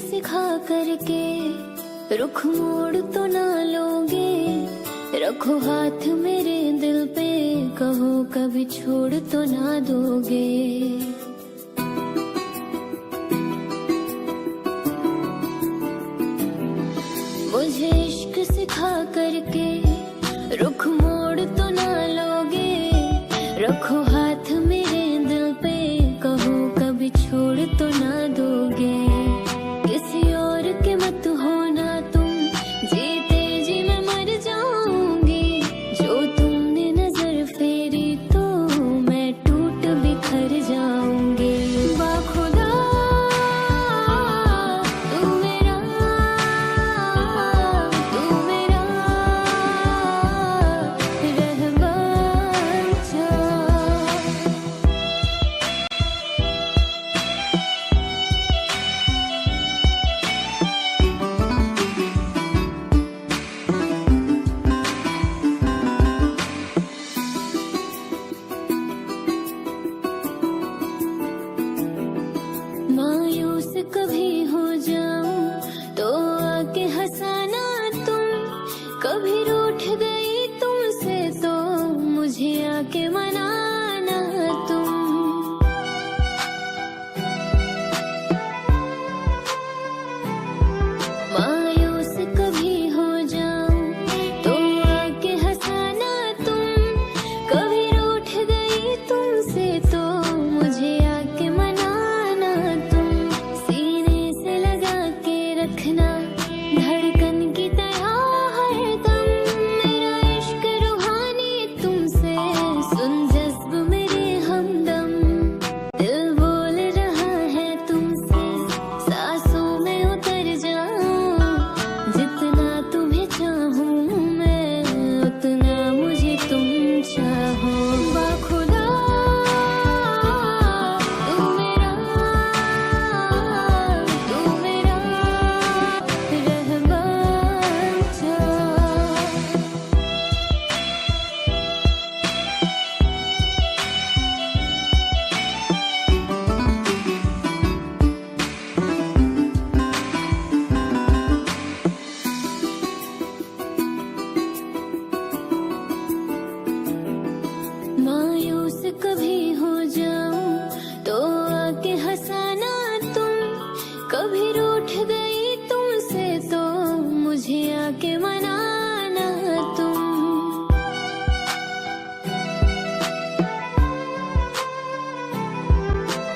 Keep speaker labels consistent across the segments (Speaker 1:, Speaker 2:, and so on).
Speaker 1: सिखा करके रुख मोड़ तो ना लोगे। रखो हाथ मेरे दिल पे, कहो कभी छोड़ तो ना दोगे। मुझे इश्क सिखा करके रुख मोड़ तो ना लोगे। रखो हाथ मेरे दिल पे, कहो कभी छोड़ तो ना दोगे। किसी और के मत होना तुम, जीते जी मैं मर जाऊंगी। जो तुमने नजर फेरी तो मैं टूट बिखर जाऊंगी। बाखुदा तू मेरा रहमान जा। मायूस कभी हो जाऊं तो आके हंसाना तुम। कभी रूठ गई तुमसे तो मुझे आके मनाना तुम। मायूस कभी हो जाऊं तो आके हंसाना तुम। कभी रूठ गई तुमसे तो मुझे आके मनाना तुम। सीने से लगा के रखना धड़कन की तरह हरदम। मेरा इश्क रूहानी तुमसे, सुन जज्ब मेरे हमदम। दिल बोल रहा है तुमसे, सांसों में उतर जाऊं। जितना तुम्हें चाहूं मैं, उतना मुझे तुम चाहो। बाखुदा तू मेरा रहमान जा। मायूस कभी हो जाऊं तो आके हंसाना तुम। कभी रूठ गई तुमसे तो मुझे आके मनाना तुम।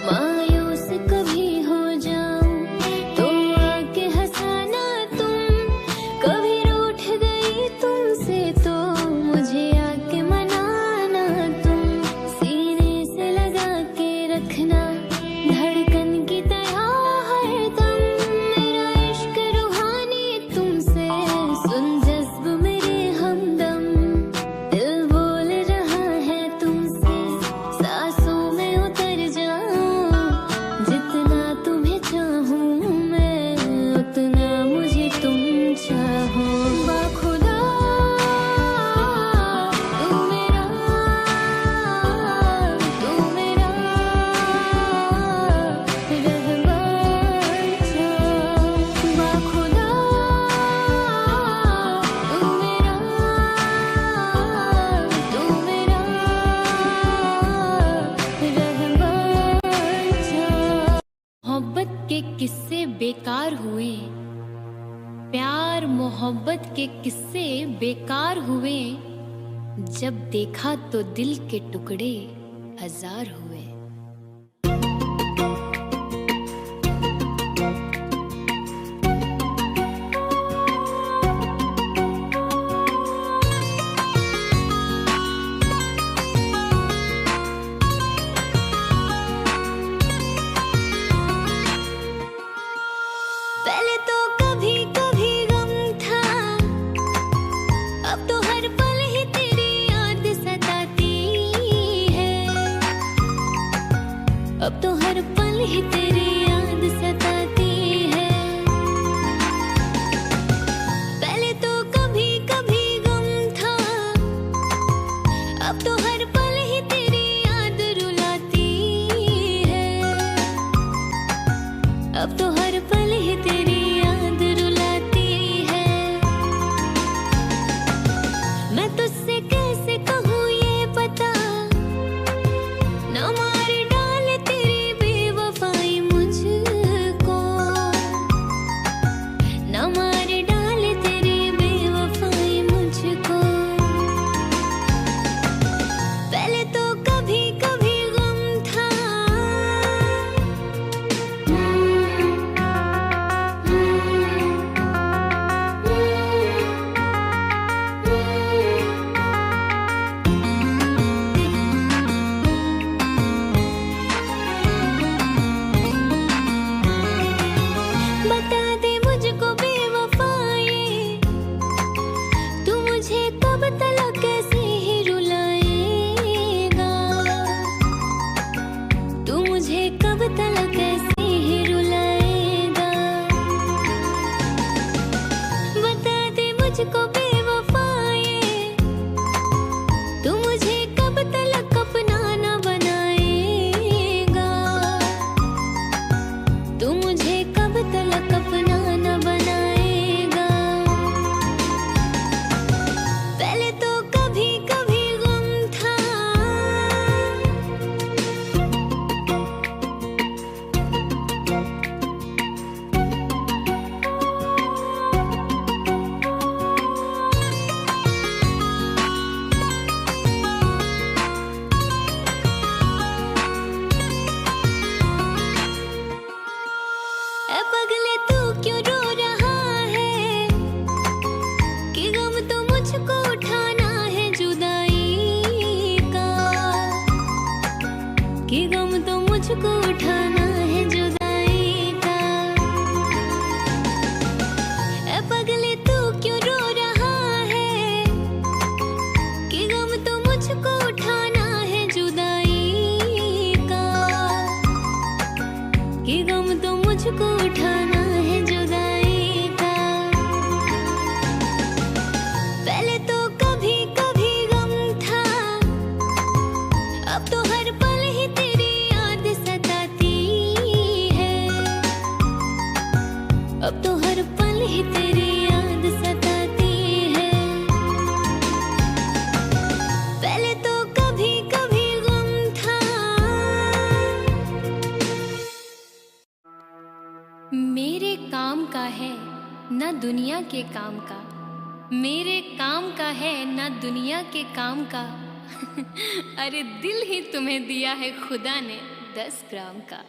Speaker 1: मायूस कभी हो जाऊं तो आके हंसाना तुम। कभी रूठ गई तुमसे तो मुझे आके मनाना तुम। सीने से लगा के रखना धड़कन की तरह हरदम। मेरा इश्क रूहानी तुमसे, सुन जज्ब मेरे हमदम। दिल बोल रहा है तुमसे, सांसों में उतर जाऊं। जितना तुम्हें चाहूं मैं, उतना मुझे तुम चाहो। बाखुदा तू मेरा रहमान जा। बाखुदा तू मेरा रहमान जा। मोहब्बत के किस्से बेकार हुए, प्यार मोहब्बत के किस्से बेकार हुए। जब देखा तो दिल के टुकड़े हजार हुए। पहले तो कभी कभी गम था, अब तो हर पल ही तेरी याद सताती है। अब तो हर पल ही तेरी याद सताती है। पहले तो कभी कभी गम था, अब तो हर पल ही तेरी याद रुलाती है। अब तो हर पल ही तेरी मुझे कब तक ऐसे ही रुलाएगा? बता दे मुझको बेवफाए, तू मुझे कब तक अपना न बनाएगा? तू मुझे कब तक अपना न बनाएगा? पहले तो कभी कभी गम था, ए पगले तू क्यों रो रहा है? कि गम तो मुझको उठाना है जुदाई का, कि गम तो मुझको उठाना है जुदाई का। ए पगले तू क्यों रो रहा है? कि गम तो मुझको उठाना है जुदाई का, कि गम तो मुझको उठाना है जुदाई का। पहले तो कभी कभी गम था, अब तो हर पल ही तेरी याद सताती है, अब तो हर पल ही तेरी याद सताती है। पहले तो कभी कभी गम था। मेरे काम का है ना दुनिया के काम का, मेरे काम का है ना दुनिया के काम का। अरे दिल ही तुम्हें दिया है खुदा ने 10 ग्राम का।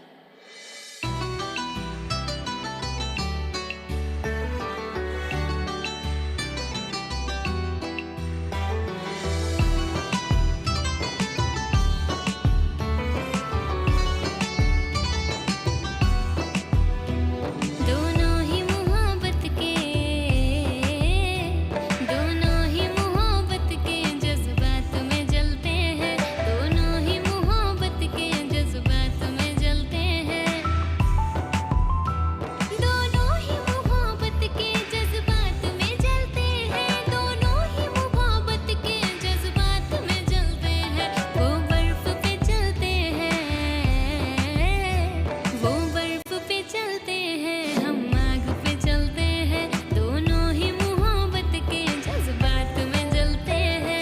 Speaker 1: दोनों ही मोहब्बत के, दोनों ही मोहब्बत के जज्बात में जलते हैं, दोनों ही मोहब्बत के जज्बात में जलते हैं, दोनों ही मोहब्बत के जज्बात में जलते हैं, दोनों ही मोहब्बत के जज्बात में जलते हैं। वो बर्फ पे चलते हैं, वो बर्फ पे चलते हैं, हम आग पे चलते हैं, दोनों ही मोहब्बत के जज्बात में जलते हैं।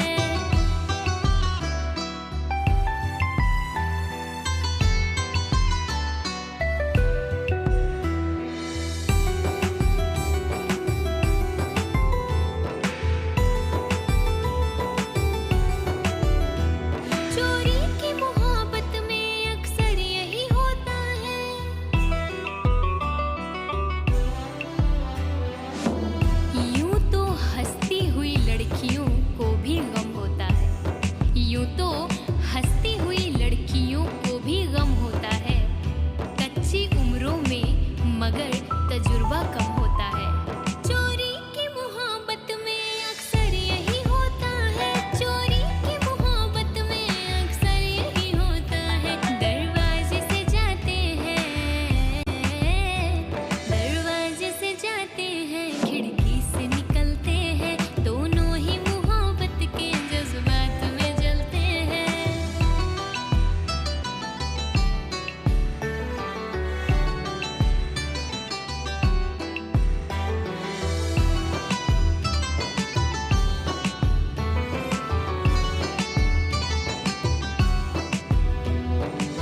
Speaker 1: चोरी की मोहब्बत में अक्सर यही होता है, यूं तो हंसती हुई लड़कियों को भी गम होता है, यूं तो हंसती हुई लड़कियों को भी गम होता है, कच्ची उम्रों में मगर तजुर्बा कम होता है। चोरी की मोहब्बत में अक्सर यही होता है, चोरी की मोहब्बत में अक्सर यही होता है। दरवाजे से जाते हैं, दरवाजे से जाते हैं, खिड़की से निकलते हैं, दोनों ही मोहब्बत के जज्बात में जलते हैं।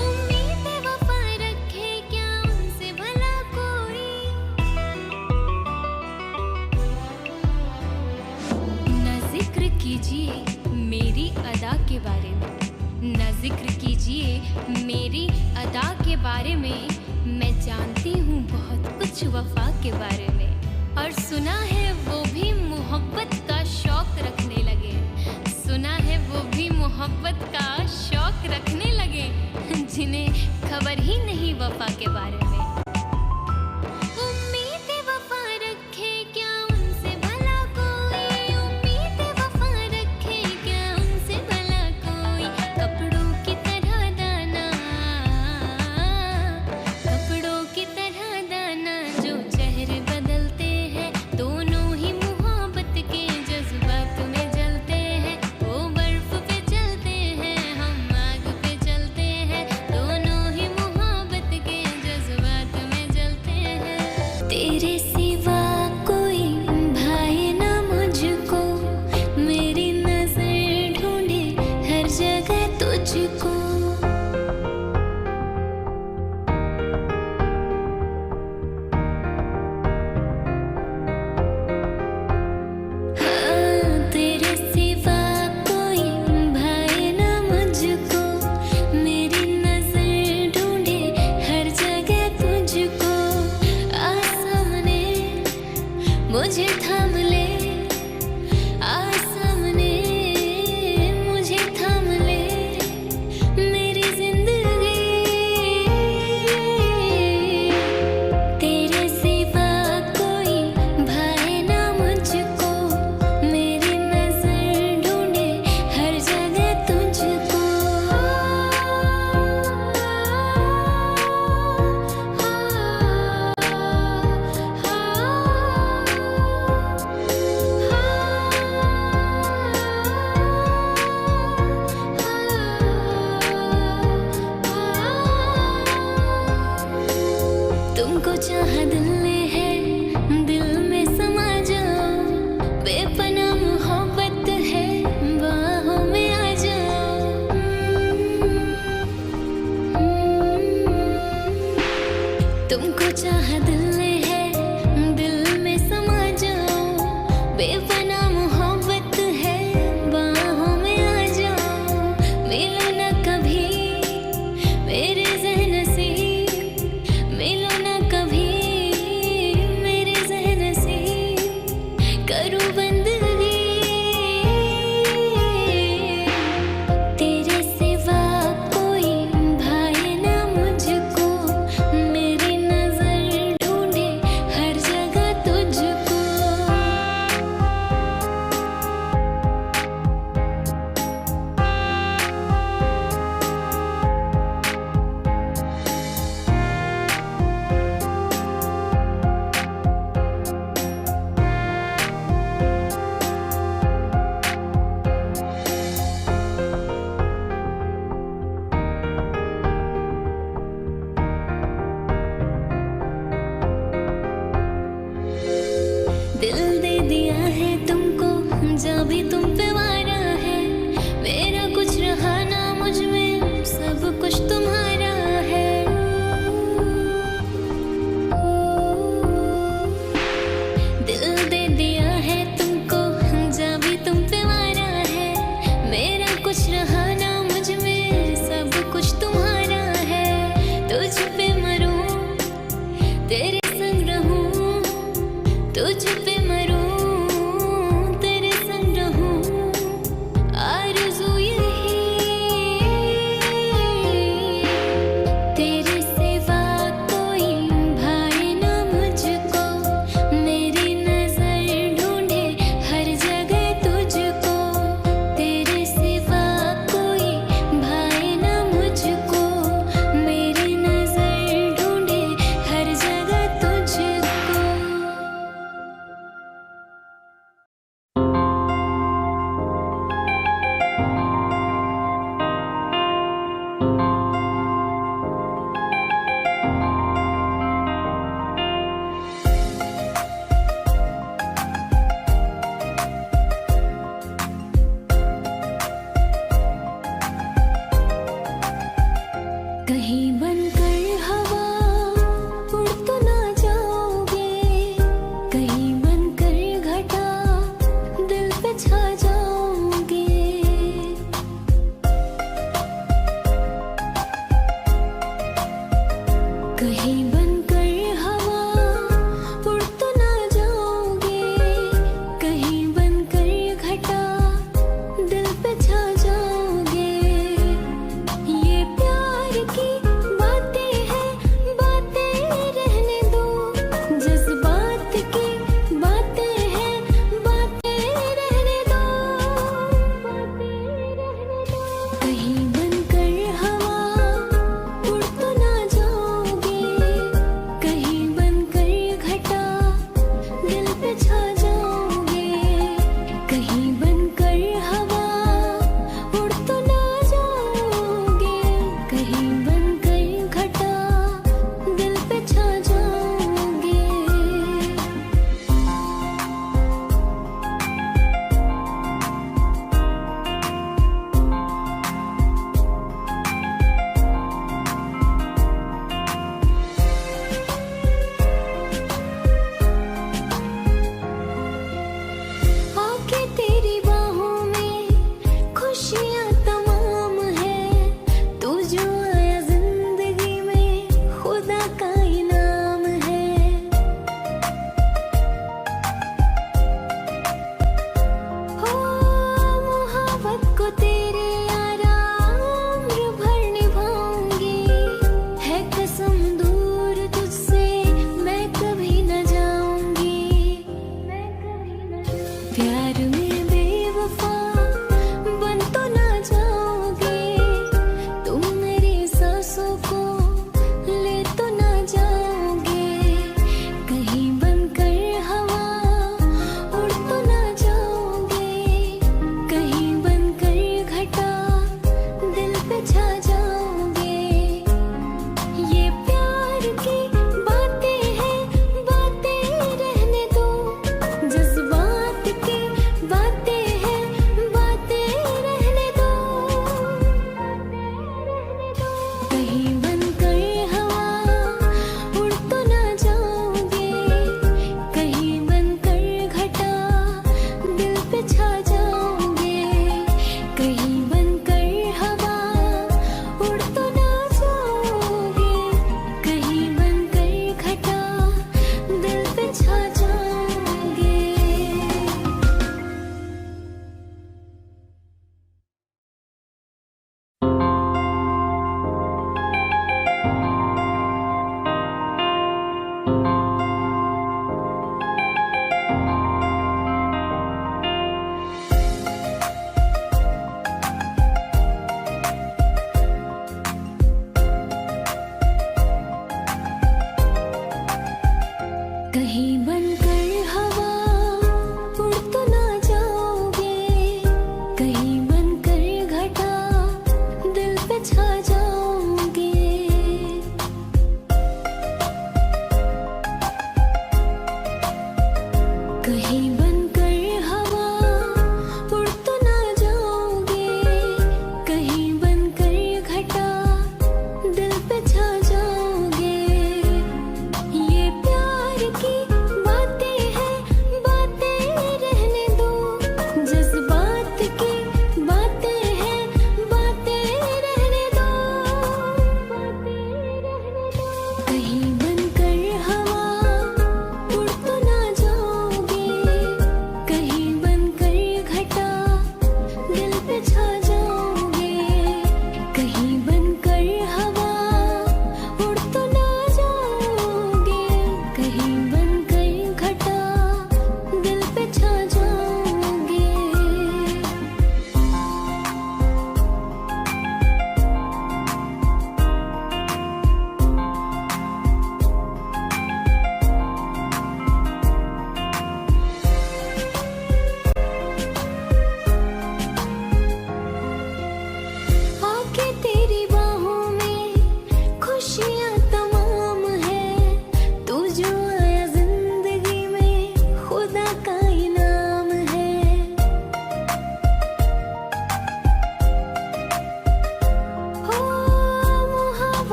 Speaker 1: उम्मीद वफा रखे क्या उनसे भला कोई, न जिक्र कीजिए मेरी अदा के बारे में, न जिक्र कीजिए मेरी अदा के बारे में, मैं जानती हूँ बहुत कुछ वफा के बारे में। और सुना है वो भी मोहब्बत का शौक रखने लगे, सुना है वो भी मोहब्बत का शौक रखने लगे, जिन्हें खबर ही नहीं वफा के बारे में। उम्मीद वफा रखे क्या उनसे भला कोई, उम्मीद वफा रखे क्या उनसे भला कोई, कपड़ों की तरह दाना, चाहा दिल ने है, दिल में समा जाओ, बेपनाह मोहब्बत है, बाहों में आ जाओ। तुमको चाहा दिल ने है, दिल में समा जाओ, बेपनाह मोहब्बत है, बाहों में आ जाओ। मिलो ना कभी मेरे ज़हन से, मिलो ना कभी मेरे ज़हन से, करूँ बंदगी तेरे सिवा कोई भाए ना मुझको, मेरी नज़र ढूंढे हर जगह तुझको। दिल दे दिया है तुमको, जब भी तुम पे वारा है, मेरा कुछ रहा ना मुझ में, सब कुछ तुम्हारा है। दिल दे दिया है तुमको, जब भी तुम पे वारा है, मेरा कुछ रहा ना मुझ में, सब कुछ तुम्हारा है। तुझ पे मरूं, तेरे संग रहूं, तुझ पे मरूं, तेरे संग रहूं, आरज़ू यही तेरे सिवा कोई भाए ना मुझको, मेरी नज़र ढूंढे हर जगह तुझको। तेरे सिवा कोई भाए ना मुझको, मेरी नज़र ढूंढे हर जगह तुझको। कहीं बनकर हवा उड़ तो ना जाओगे, कहीं बनकर घटा दिल पे छा जाओगे। कहीं बनकर हवा उड़ तो ना जाओगे, कहीं बनकर घटा दिल पे छा जाओगे। ये प्यार की बातें हैं, बातें रहने दो, जज्बात की बातें हैं, बातें रहने दो, बातें रहने दो। कहीं बनकर हवा उड़ तो ना जाओगे,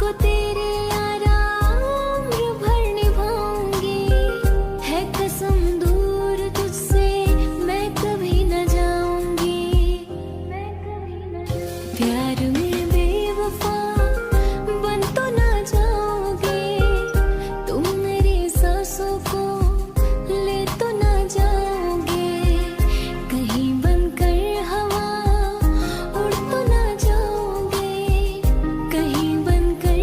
Speaker 1: को तेरे यारा उम्र भर निभाऊंगी, है कसम दूर तुझसे मैं कभी न जाऊंगी, मैं कभी न जाऊंगी। प्यार में बेवफा बन तो ना जाओगे, तुम मेरी सांसों को ले तो ना जाओगे, कहीं बनकर हवा उड़ तो ना जाओगे, कहीं बनकर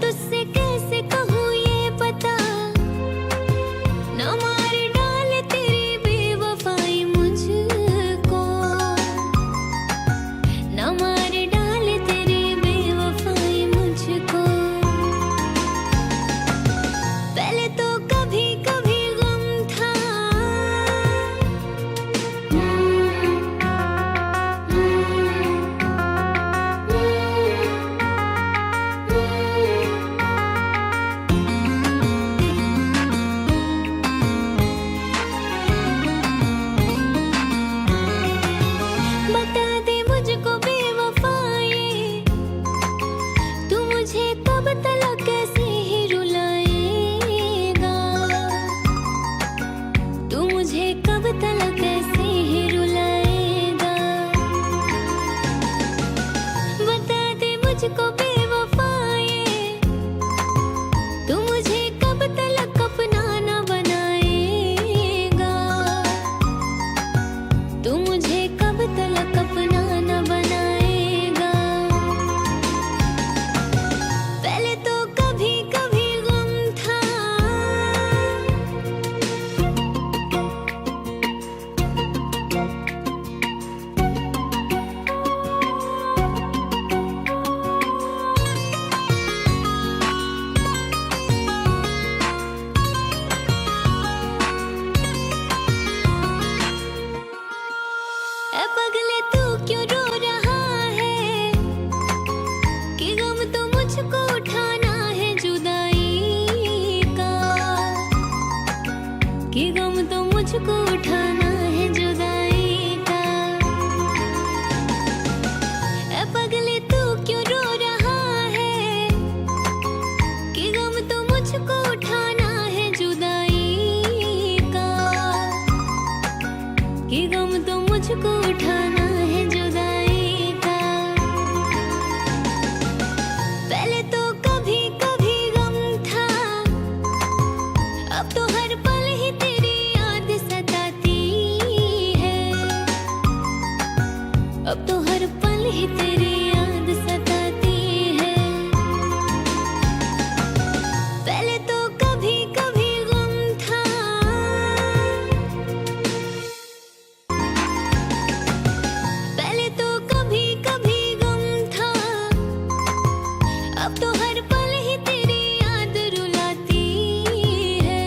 Speaker 1: तुझसे कैसे कहूँ ये पता, न मार डाले तेरी बेवफाई मुझको, न मार डाले तेरी बेवफाई मुझको। पहले तो कभी कभी गम था, बता दे मुझको बेवफाई, तू मुझे कब तलक कैसे ही रुलाएगा, तू मुझे कब तलक कैसे ही रुलाएगा। बता दे मुझको बेवफाई, तू मुझे कब तलक अपना न बनाएगा, तू मुझे कब तलक अपना न बनाएगा। पहले तो कभी कभी गम था, ए पगले तू क्यों रो रहा है, कि गम तो मुझको उठाना है जुदाई का, कि गम तो मुझको उठाना है जुदाई का। ए पगले तू क्यों रो रहा है, कि गम तो मुझको उठाना है जुदाई का, कि गम तो मुझको उठाना है जुदाई का। पहले तो कभी कभी गम था, अब तो हर पल ही तेरी याद सताती है, अब तो हर पल ही तेरी याद सताती है। पहले तो कभी कभी गम था, पहले तो कभी कभी गम था, अब तो हर पल ही तेरी याद रुलाती है,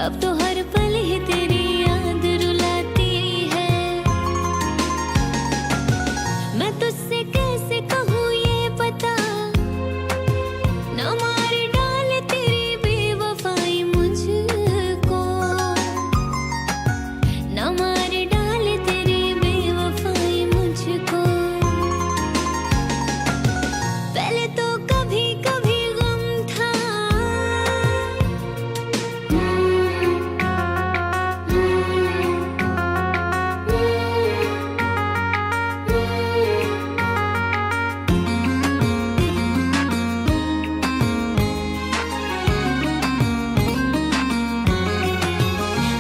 Speaker 1: अब तो हर पल ही तेरी याद रुलाती है। मैं तुझसे कैसे कहूँ ये पता, न मार डाले तेरी बेवफाई मुझको, न मार डाले तेरी बेवफाई मुझको। पहले तो कभी कभी गम था,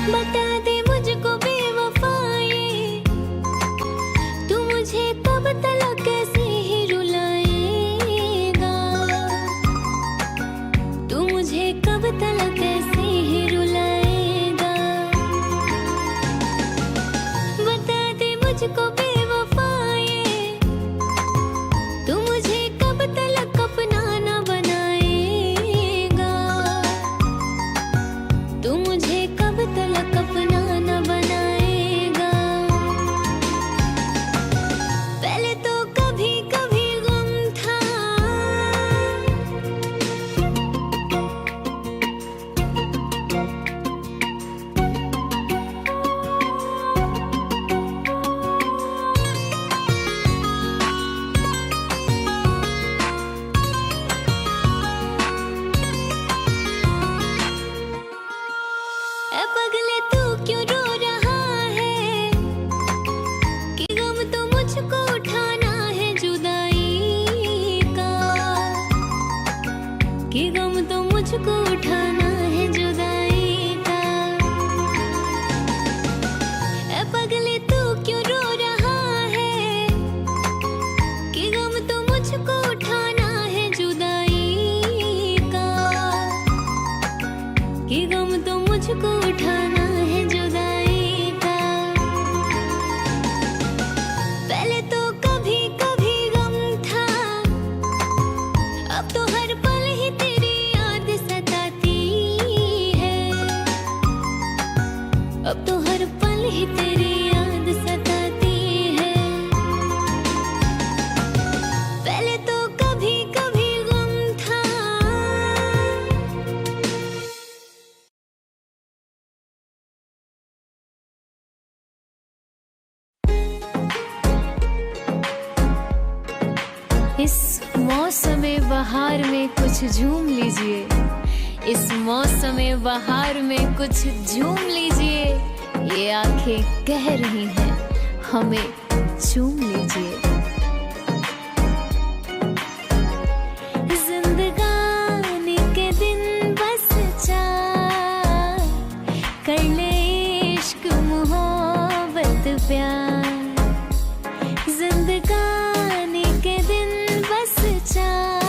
Speaker 1: बता दे मुझको बेवफाई, तू मुझे कब तलक कैसे ही रुलाएगा, तू मुझे कब तलक कैसे ही रुलाएगा। बता दे मुझको बेवफाई, तू मुझे कब तलक अपना न बनाएगा, तू मुझे कब तलक अपना न बनाएगा। पहले तो कभी कभी गम था, ए पगले तू क्यों रो रहा है, कि गम तो मुझको उठाना है जुदाई का, कि गम तो मुझको उठाना है जुदाई का। ए पगले तू क्यों रो रहा है, कि गम तो मुझको उठाना है बहार में कुछ झूम लीजिए, इस मौसम बहार में कुछ झूम लीजिए। ये आंखें कह रही हैं हमें चूम लीजिए। जिंदगानी के दिन बस चार, कर ले इश्क मोहब्बत प्यार। जिंदगानी के दिन बस चार,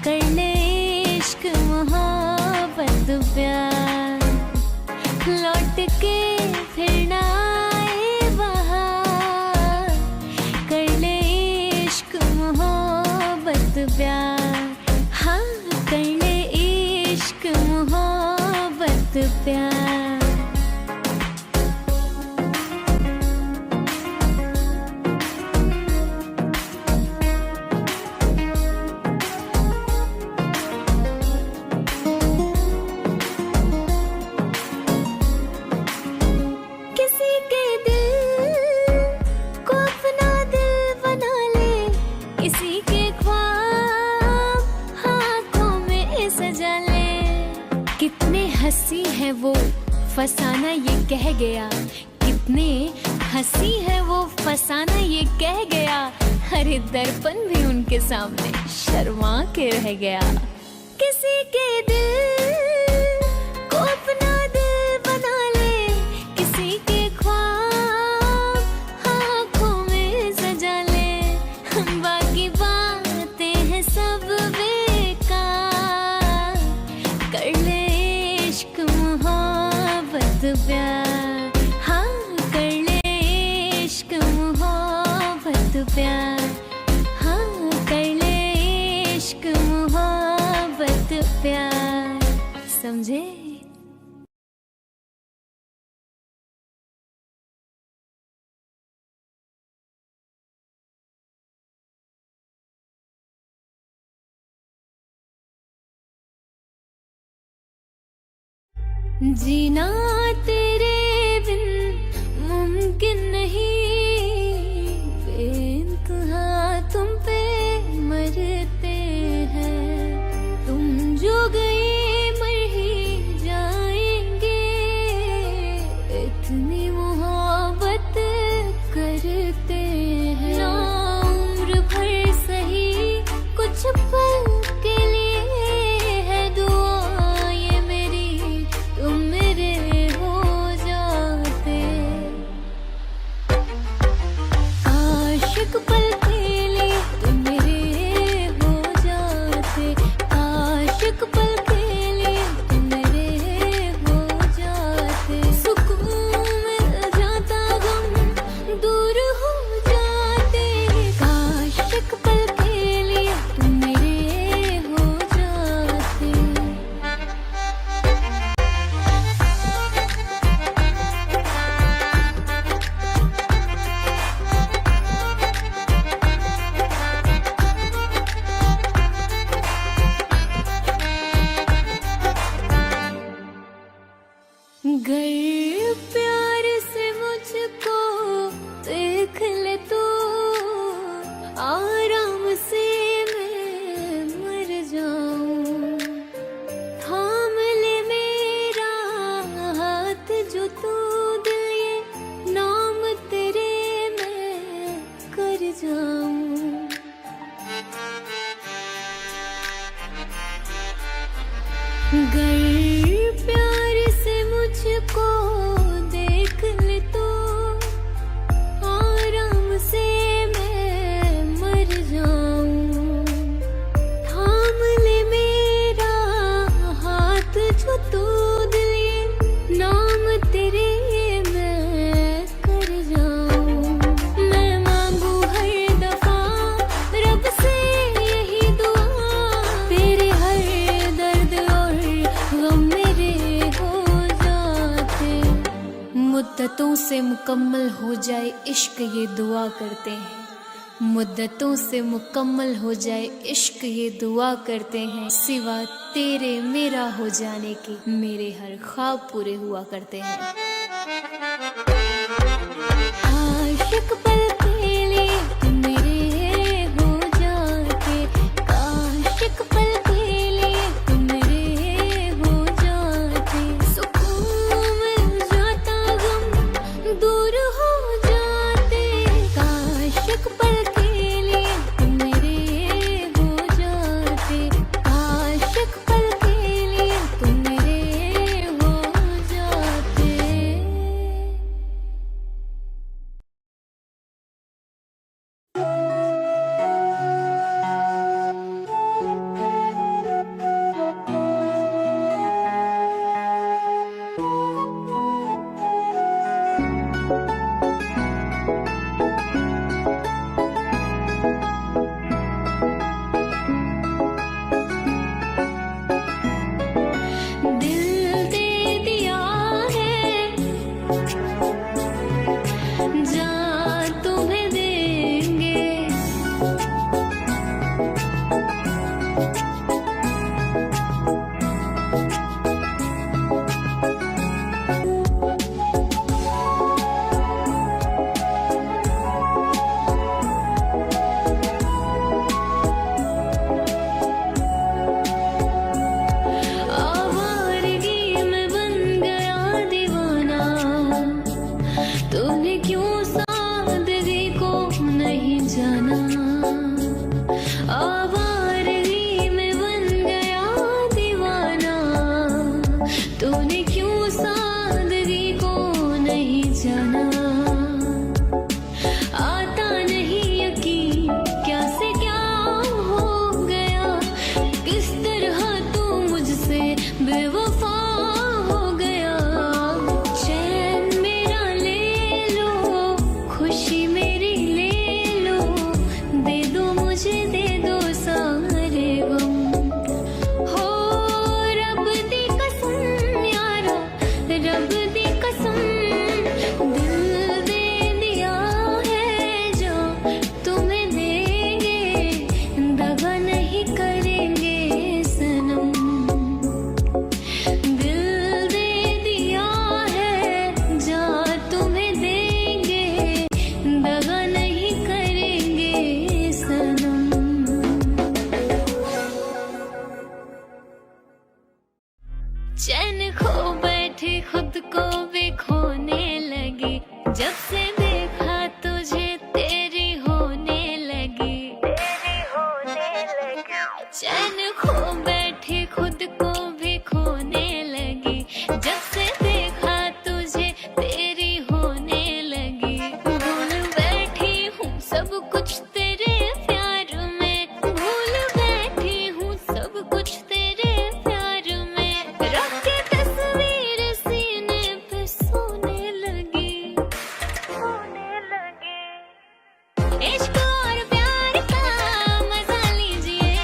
Speaker 1: कर ले इश्क मोहब्बत प्यार। लौट के फिर ना आए बहार, कर ले इश्क मोहब्बत प्यार। हाँ, कर ले इश्क मोहब्बत प्यार। हंसी है वो फसाना ये कह गया, कितने हंसी है वो फसाना ये कह गया। अरे दर्पण भी उनके सामने शर्मा के रह गया। किसी के दिल को अपना दिल बना ले, किसी के ख्वाब आँखों में सजा ले। बाकी बातें हैं सब बेकार, कर ले इश्क मोहब्बत प्यार। हाँ, कर ले इश्क मोहब्बत प्यार। हाँ, कर ले इश्क मोहब्बत प्यार। समझे? जीना तेरे बिन मुमकिन नहीं, बेइंतहा तुम पे मरते हैं। तुम जो गए मर ही जाएंगे, इतनी मोहब्बत करते हैं। ना उम्र भर सही कुछ पल के लिए है दुआ ये मेरी, तुम मेरे हो जाते। आशिक पल के लिए तुम मेरे हो जाते। आशिक पल के लिए तुम मेरे हो जाते। सुकून मिल जाता, गम दूर हो जाते। आशिक पल के लिए तुम मेरे हो जाते। गर प्यार से मुझको देख ले तो, आराम से मैं मर जाऊं। थाम ले मेरा हाथ जो तू दिल, ये नाम तेरे मैं कर जाऊं। गर प्यार से मुझको देख ले तो, आराम से मैं मर जाऊं। थाम ले मेरा हाथ जो तू दिल, ये नाम तेरे मैं कर जाऊं। मैं मांगू हर दफा रब से यही दुआ, तेरे हर दर्द और गम मेरे हो जाते। मुद्दतों से मुकम्मल हो जाए इश्क ये दुआ करते हैं। मुद्दतों से मुकम्मल हो जाए इश्क ये दुआ करते हैं। सिवा तेरे मेरा हो जाने के मेरे हर ख्वाब पूरे हुआ करते हैं। आशिक पल के लिए तुम मेरे हो जाते। आवारगी में बन गया दीवाना, तूने क्यों सादगी को नहीं जाना। आवारगी में बन गया दीवाना, तूने क्यों सादगी को नहीं जाना। आता नहीं यकीन क्या से क्या हो गया, किस तरह तू मुझसे बेवफा हो गया। चैन मेरा ले लो, खुशी मेरी ले लो, दे दो मुझे दे दो सारे गम। हो रब दी कसम यारा, रब दी कसम, दिल दे दिया है जो तुम्हें देंगे, दगा नहीं करेंगे सनम। दिल दे दिया है जा तुम्हें देंगे, दगा नहीं करेंगे सनम। चैन खो बैठी खुद को भी खोने लगी, जब से देखा तुझे तेरी होने लगी। चैन खो बैठी खुद को भी खोने लगी, जब से देखा तुझे तेरी होने लगी। भूल बैठी हूँ सब कुछ तेरे प्यार में, भूल बैठी हूँ सब कुछ तेरे प्यार में। रख के तस्वीर सीने पे सोने लगी। इश्क और प्यार का मजा लीजिए,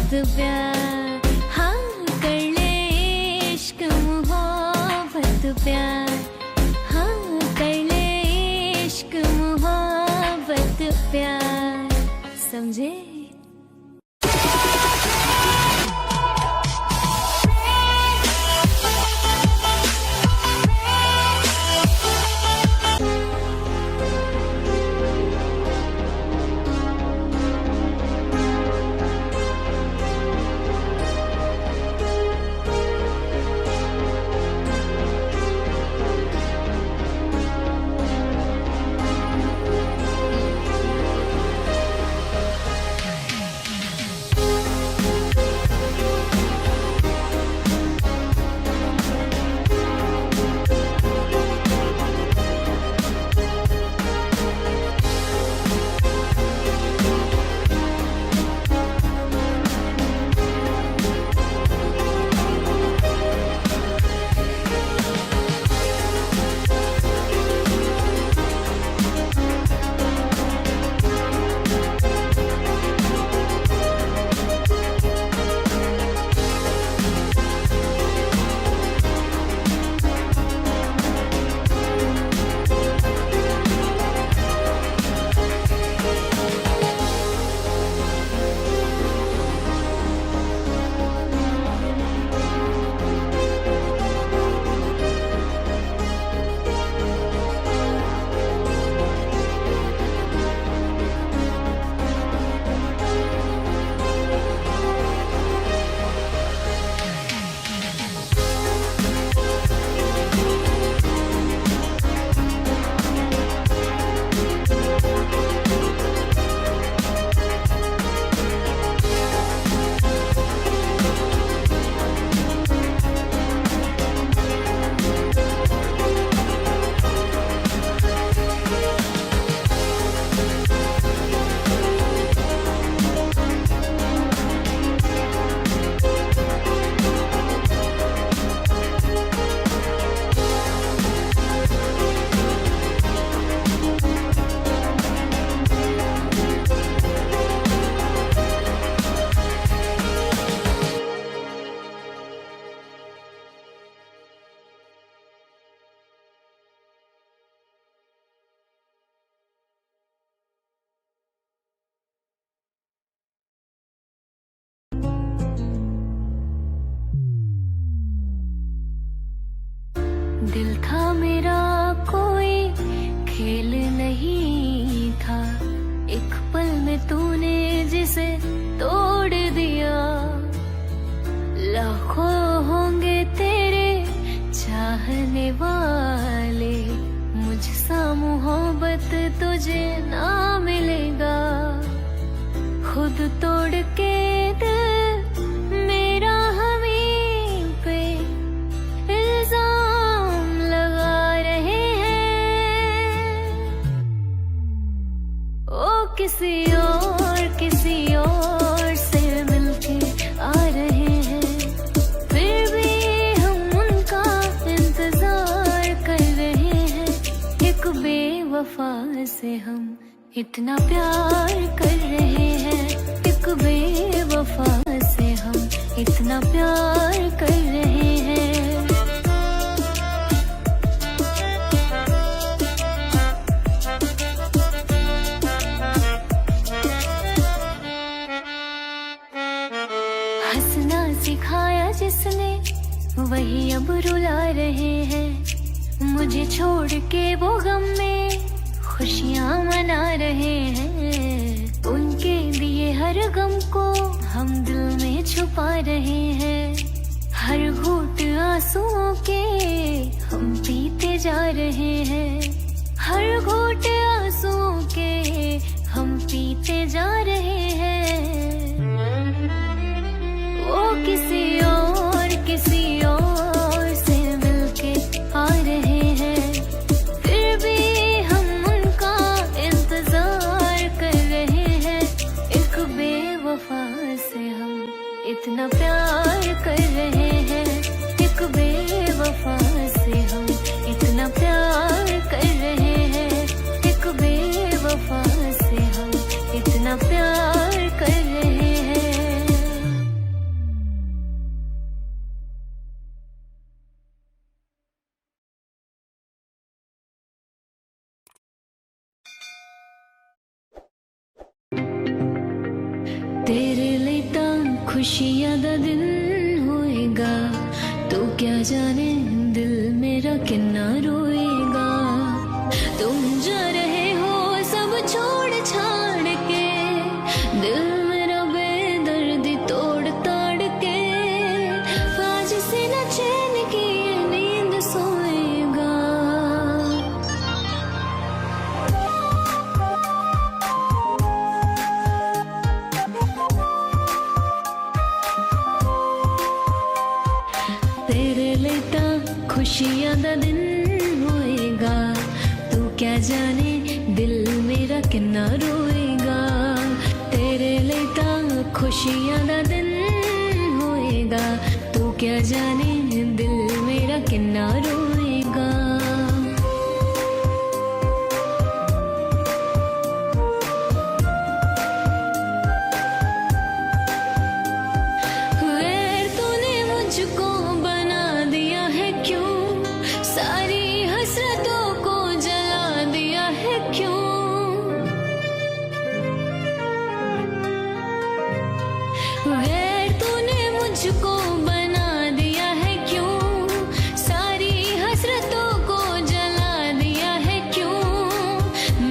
Speaker 1: प्यार, हाँ कर ले इश्क मोहब्बत प्यार, हाँ कर ले इश्क मोहब्बत प्यार, समझे? दिल था मेरा कोई खेल नहीं था, एक पल में तूने जिसे तोड़ दिया। लाखों होंगे तेरे चाहने वाले, मुझसा मोहब्बत तुझे ना मिलेगा। खुद तोड़ के दिल मेरा हमें पे इल्जाम लगा रहे हैं। ओ किसी और से मिलके आ रहे हैं, फिर भी हम उनका इंतजार कर रहे हैं। एक बेवफा से हम इतना प्यार कर रहे हैं, एक बेवफा से हम इतना प्यार कर रहे हैं। हंसना सिखाया जिसने वही अब रुला रहे हैं। मुझे छोड़ के वो गम में खुशियाँ मना रहे हैं। उनके दिए हर गम को हम दिल में छुपा रहे हैं। हर घूंट आंसुओं के हम पीते जा रहे हैं। हर घूंट आंसुओं के हम पीते जा रहे हैं। वो किसी और से मिलके आ रहे हैं, फिर भी हम उनका इंतजार कर रहे हैं। एक बेवफा से हम इतना प्यार कर रहे हैं, एक बेवफा से हम इतना प्यार कर रहे हैं। एक बेवफा से हम इतना प्यार कर रहे हैं। खुशियां दा दिन होएगा, तू क्या जाने दिल मेरा किन्ना रोएगा। तुम जा रहे हो सब छोड़ छाड़ के, दिल मेरा बेदर्दी तोड़ ताड़ के, आज से न चैन की ये नींद सोएगा। तेरे लिए ता खुशियां दा दिन होएगा, तू क्या जाने दिल मेरा किन्ना रोएगा। तेरे लिए ता खुशियां दा दिन होएगा, तू क्या जाने दिल मेरा किन्ना रोएगा। गैर तूने मुझको बना दिया है क्यों, सारी हसरतों को जला दिया है क्यों। गैर तूने मुझको बना दिया है क्यों, सारी हसरतों को जला दिया है क्यों।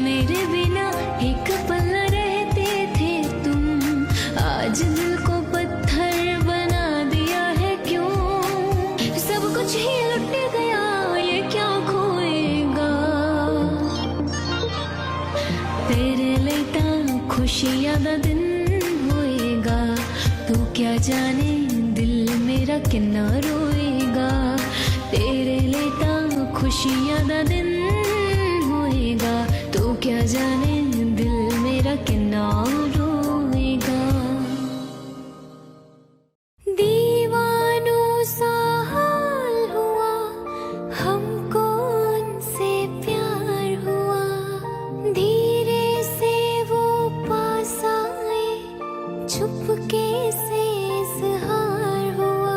Speaker 1: मेरे बिना एक पल रहते थे तुम, आज दिल को पत्थर बना दिया है क्यों। सब कुछ ही लुट गया, ये क्या खोएगा। तेरे लिए ता खुशियां दा दिन होएगा, तू क्या जाने दिल मेरा किन्ना रोएगा। तेरे लिए ता खुशियां दा दिन होएगा, तू क्या जाने दिल मेरा किन्ना रोएगा। दीवानों सा हाल हुआ, हमको उनसे प्यार हुआ, धीरे से वो पास आए, चुपके से इज़हार हुआ।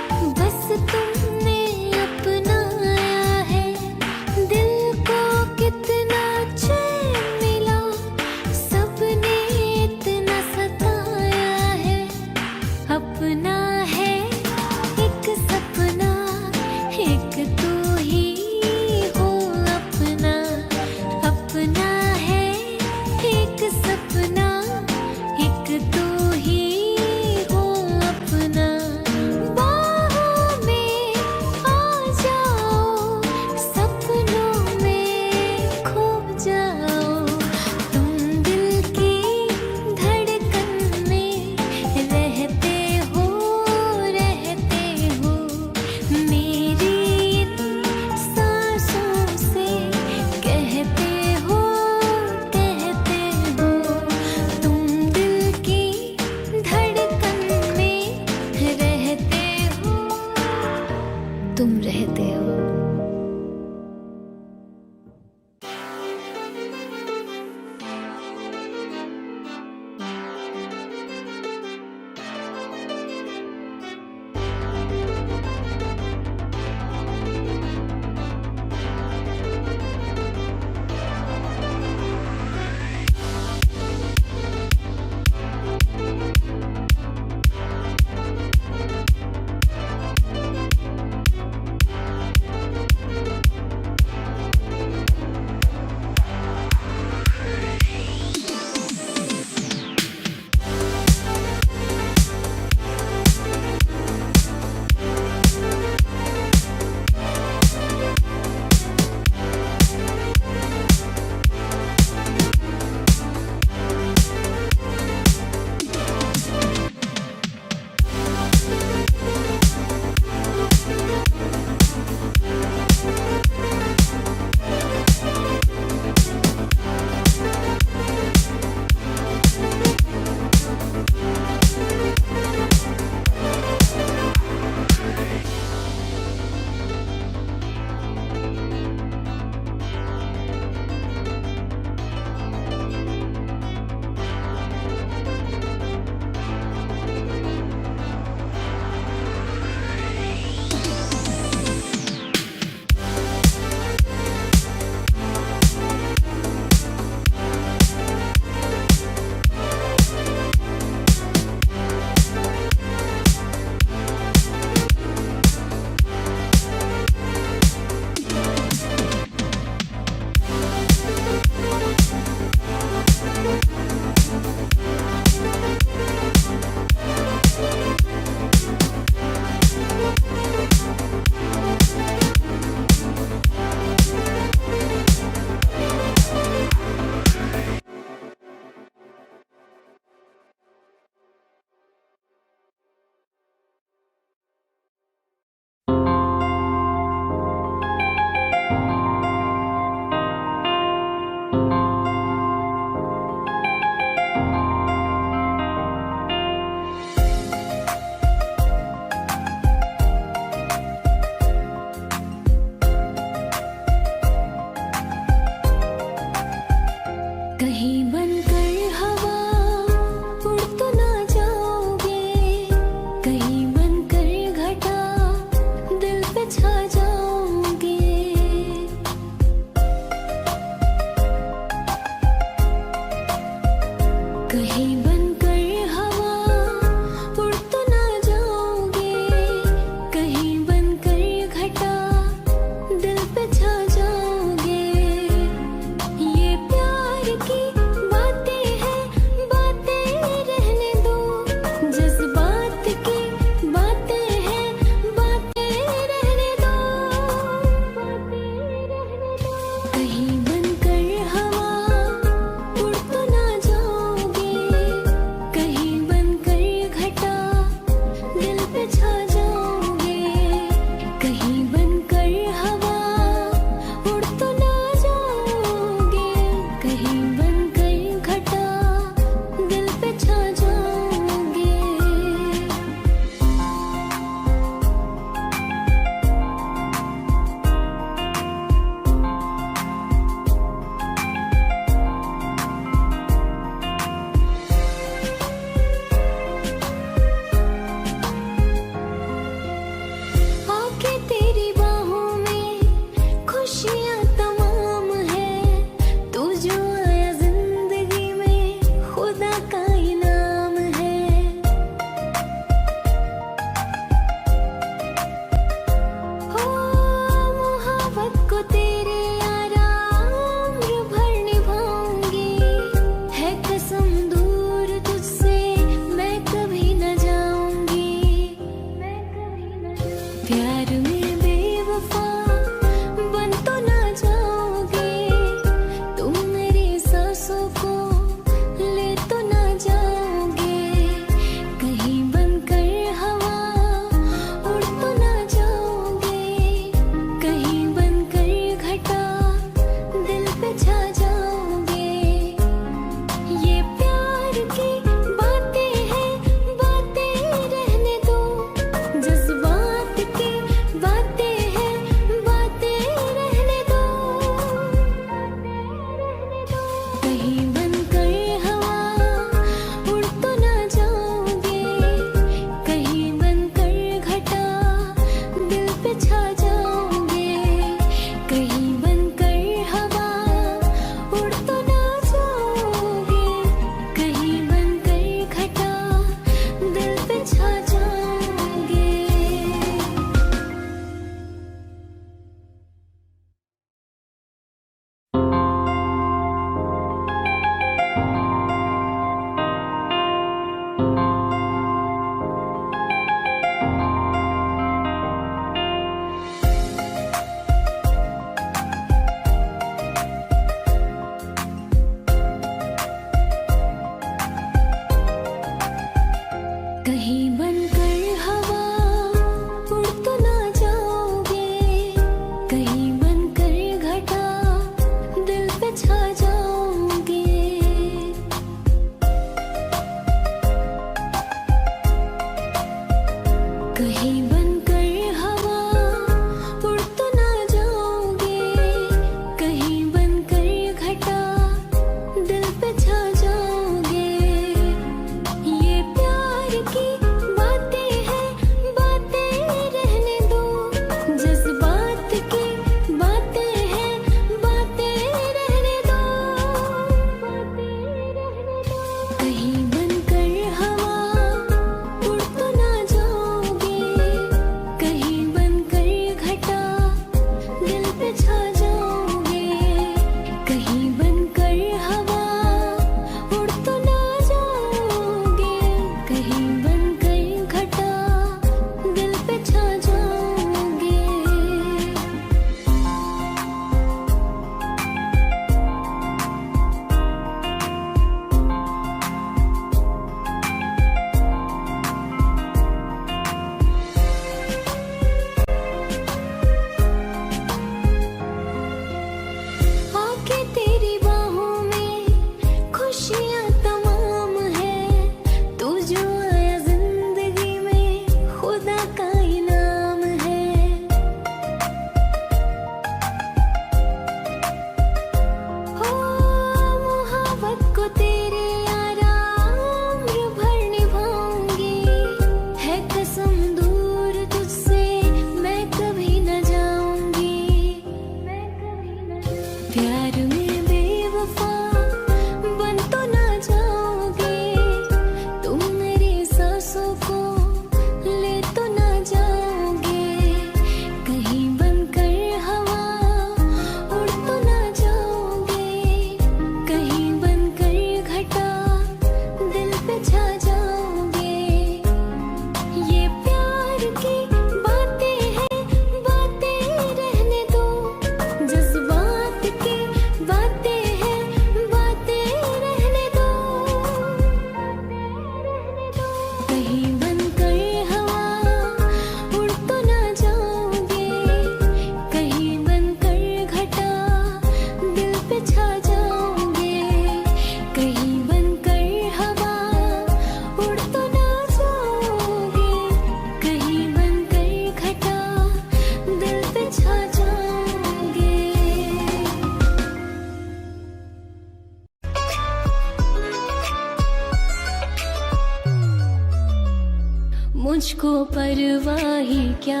Speaker 1: मुझको परवाह ही क्या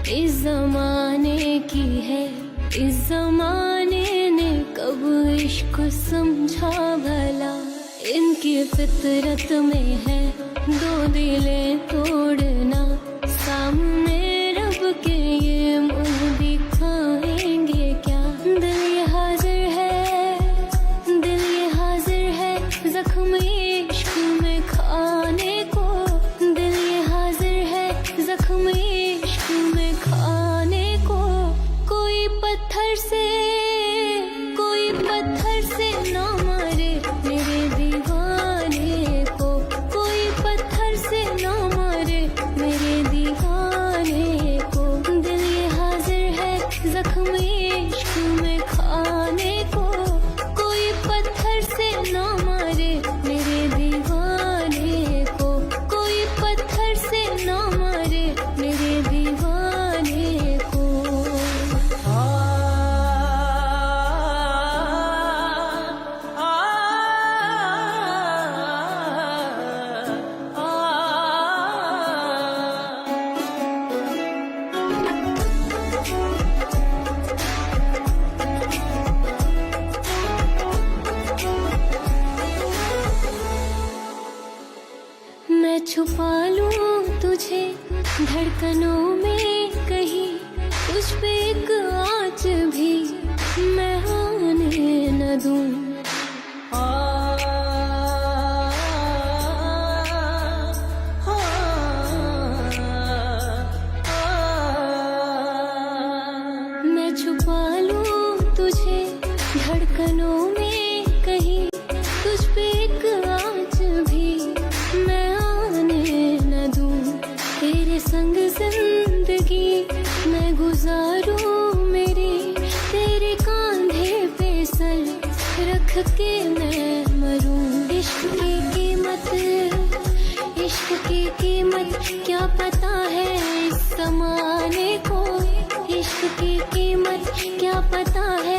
Speaker 1: इस जमाने की है। इस जमाने ने कब इश्क समझा भला, इनकी फितरत में है दो दिलें तोड़ना। सामने रब के ये मुंह दिखाएंगे क्या। दिल ये हाजिर है, दिल ये हाजिर है जख्म इश्क में खाने को। दिल ये हाजिर है जख्म इश्क में खाने को। कोई पत्थर से ना मारे मेरे दीवाने को। कोई पत्थर से ना मारे मेरे दीवाने को। दिल ये हाजिर है जख्म इश्क में खाने को। कोई पत्थर से ना मारे मेरे दीवाने को। कोई पत्थर से ना मारे मेरे दीवाने को। मैं छुपा लूं तुझे धड़कनों में कहीं, तुझ पे एक आँच भी मैं आने न दूं। मैं छुपा लूं तुझे धड़कनों में कहीं, तुझ पे एक आँच भी मैं आने न दूं। तेरे संग जिंदगी मैं गुजारूं मेरी, तेरे कांधे पे सर रख के मैं मरूं। इश्क की कीमत क्या पता है इस ज़माने को। इश्क की कीमत क्या पता है